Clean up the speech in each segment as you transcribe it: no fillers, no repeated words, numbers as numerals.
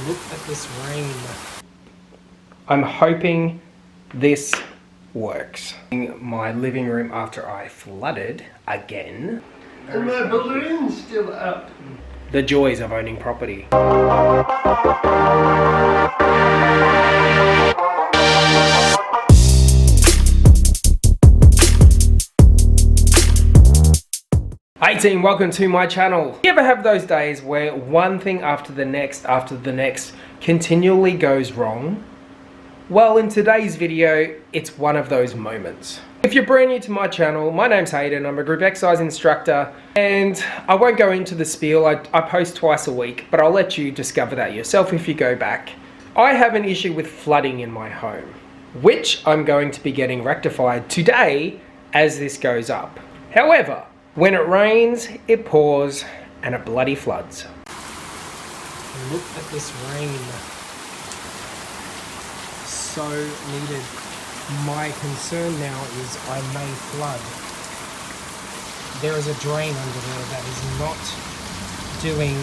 Look at this rain. I'm hoping this works. In my living room after I flooded again. And my balloon's still up. The joys of owning property. Hey team, welcome to my channel. You ever have those days where one thing after the next continually goes wrong? Well, in today's video, it's one of those moments. If you're brand new to my channel, my name's Hayden, I'm a group exercise instructor, and I won't go into the spiel, I post twice a week, but I'll let you discover that yourself if you go back. I have an issue with flooding in my home, which I'm going to be getting rectified today as this goes up. However, when it rains, it pours, and it bloody floods. Look at this rain. So needed. My concern now is I may flood. There is a drain under there that is not doing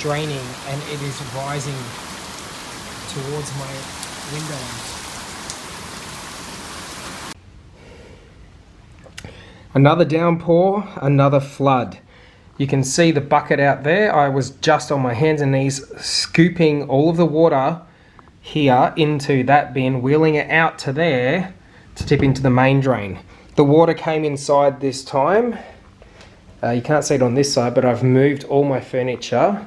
draining, and it is rising towards my windows. Another downpour, another flood. You can see the bucket out there. I was just on my hands and knees scooping all of the water here into that bin, wheeling it out to there to tip into the main drain. The water came inside this time. You can't see it on this side, but I've moved all my furniture.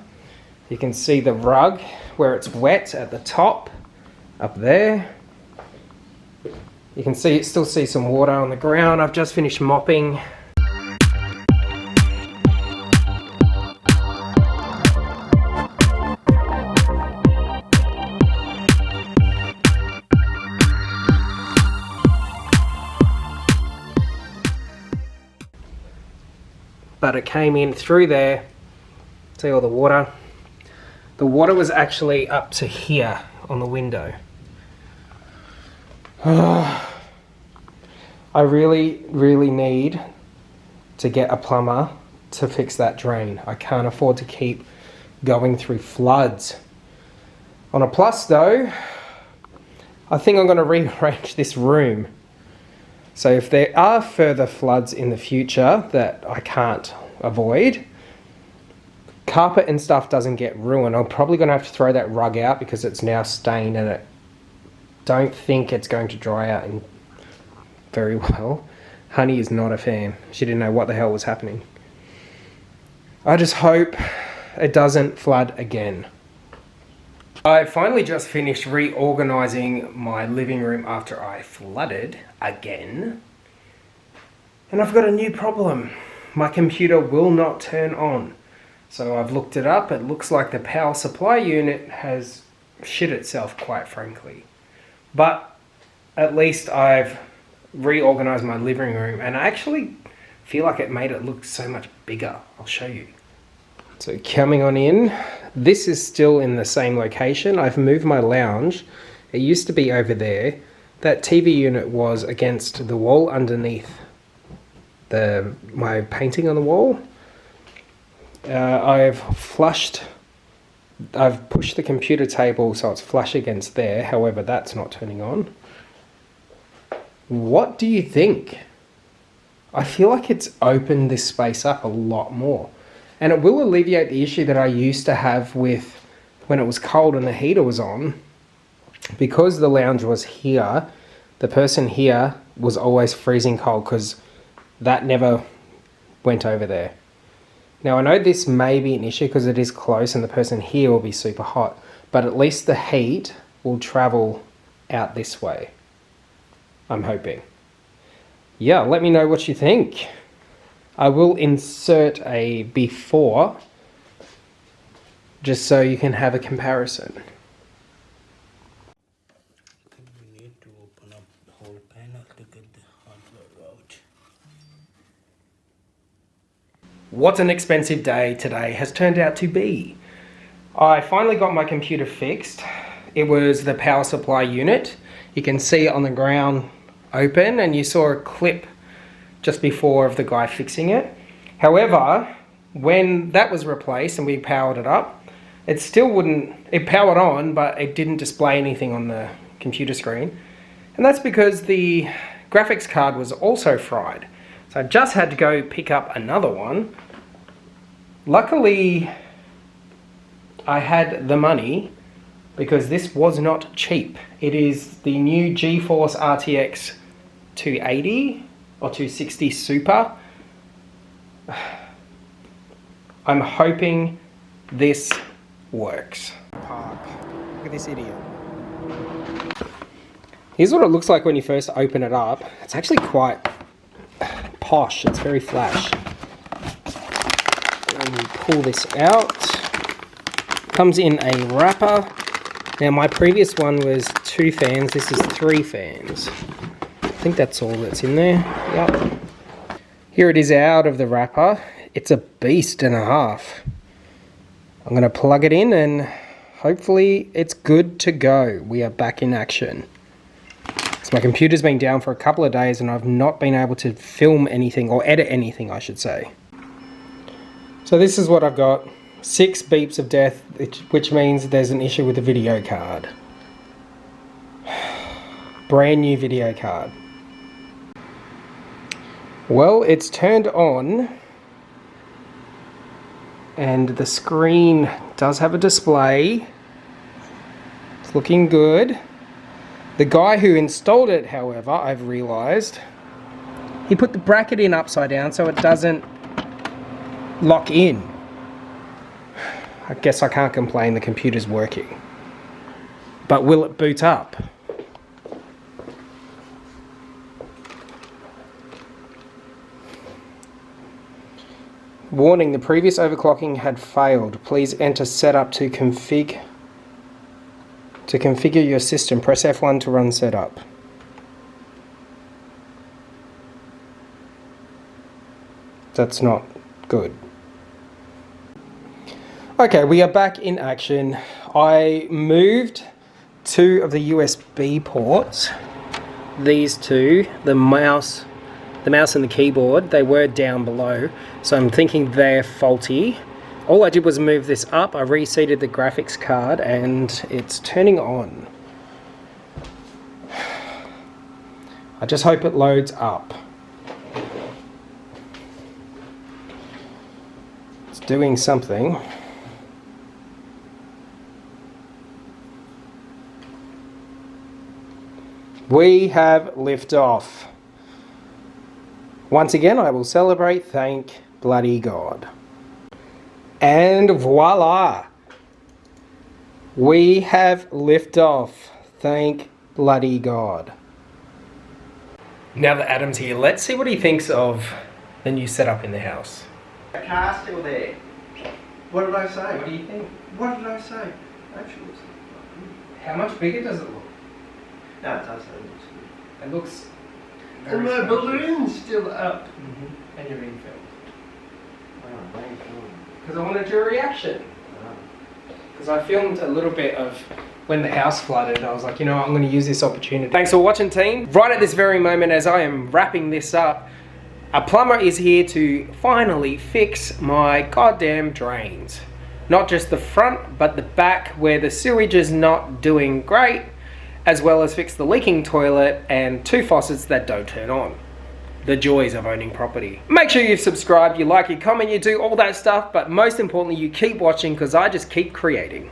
You can see the rug where it's wet at the top, up there. You can still see some water on the ground. I've just finished mopping. But it came in through there. See all the water? The water was actually up to here on the window. I really need to get a plumber to fix that drain. I can't afford to keep going through floods. On a plus though, I think I'm going to rearrange this room. So if there are further floods in the future that I can't avoid, carpet and stuff doesn't get ruined. I'm probably going to have to throw that rug out because it's now stained and it don't think it's going to dry out in very well. Honey is not a fan. She didn't know what the hell was happening. I just hope it doesn't flood again. I finally just finished reorganizing my living room after I flooded again. And I've got a new problem. My computer will not turn on. So I've looked it up. It looks like the power supply unit has shit itself, quite frankly. But at least I've reorganized my living room, and I actually feel like it made it look so much bigger. I'll show you. So coming on in, this is still in the same location. I've moved my lounge. It used to be over there. That TV unit was against the wall underneath my painting on the wall. I've pushed the computer table so it's flush against there. However, that's not turning on. What do you think? I feel like it's opened this space up a lot more. And it will alleviate the issue that I used to have with when it was cold and the heater was on. Because the lounge was here, the person here was always freezing cold because that never went over there. Now I know this may be an issue because it is close and the person here will be super hot, but at least the heat will travel out this way. I'm hoping. Yeah, let me know what you think. I will insert a before just so you can have a comparison. I think we need to open up the whole panel to get the hardware out. What an expensive day today has turned out to be. I finally got my computer fixed. It was the power supply unit. You can see it on the ground open, and you saw a clip just before of the guy fixing it. However, when that was replaced and we powered it up, it still wouldn't, it powered on, but it didn't display anything on the computer screen. And that's because the graphics card was also fried. So I just had to go pick up another one. Luckily, I had the money because this was not cheap. It is the new GeForce RTX 280 or 260 Super. I'm hoping this works. Park. Look at this idiot. Here's what it looks like when you first open it up. It's actually quite posh. It's very flash. And you pull this out. Comes in a wrapper. Now my previous one was 2 fans. This is 3 fans. I think that's all that's in there. Yep. Here it is out of the wrapper. It's a beast and a half. I'm going to plug it in and hopefully it's good to go. We are back in action. So my computer's been down for a couple of days and I've not been able to film anything or edit anything, I should say. So this is what I've got. 6 beeps of death, which means there's an issue with the video card. Brand new video card. Well, it's turned on and the screen does have a display. It's looking good. The guy who installed it, however, I've realized, he put the bracket in upside down so it doesn't lock in. I guess I can't complain, the computer's working. But will it boot up? Warning, the previous overclocking had failed. Please enter setup to configure your system. Press F1 to run setup. That's not good. Okay, we are back in action. I moved 2 of the USB ports. These 2, the mouse and the keyboard, they were down below. So I'm thinking they're faulty. All I did was move this up. I reseated the graphics card and it's turning on. I just hope it loads up. It's doing something. We have liftoff. Once again, I will celebrate, thank bloody God. And voila! We have liftoff, thank bloody God. Now that Adam's here, let's see what he thinks of the new setup in the house. The car's still there. What did I say? What do you think? What did I say? Actually, it's How much bigger does it look? no, it does. It looks good. It looks And my balloon's still up. And you're being filmed. Oh, thank God. Because I wanted your reaction. Oh. Because I filmed a little bit of when the house flooded. I was like, you know what, I'm going to use this opportunity. Thanks for watching, team. Right at this very moment, as I am wrapping this up, a plumber is here to finally fix my goddamn drains. Not just the front, but the back where the sewage is not doing great, as well as fix the leaking toilet and 2 faucets that don't turn on. The joys of owning property. Make sure you've subscribed, you like, you comment, you do all that stuff, but most importantly, you keep watching because I just keep creating.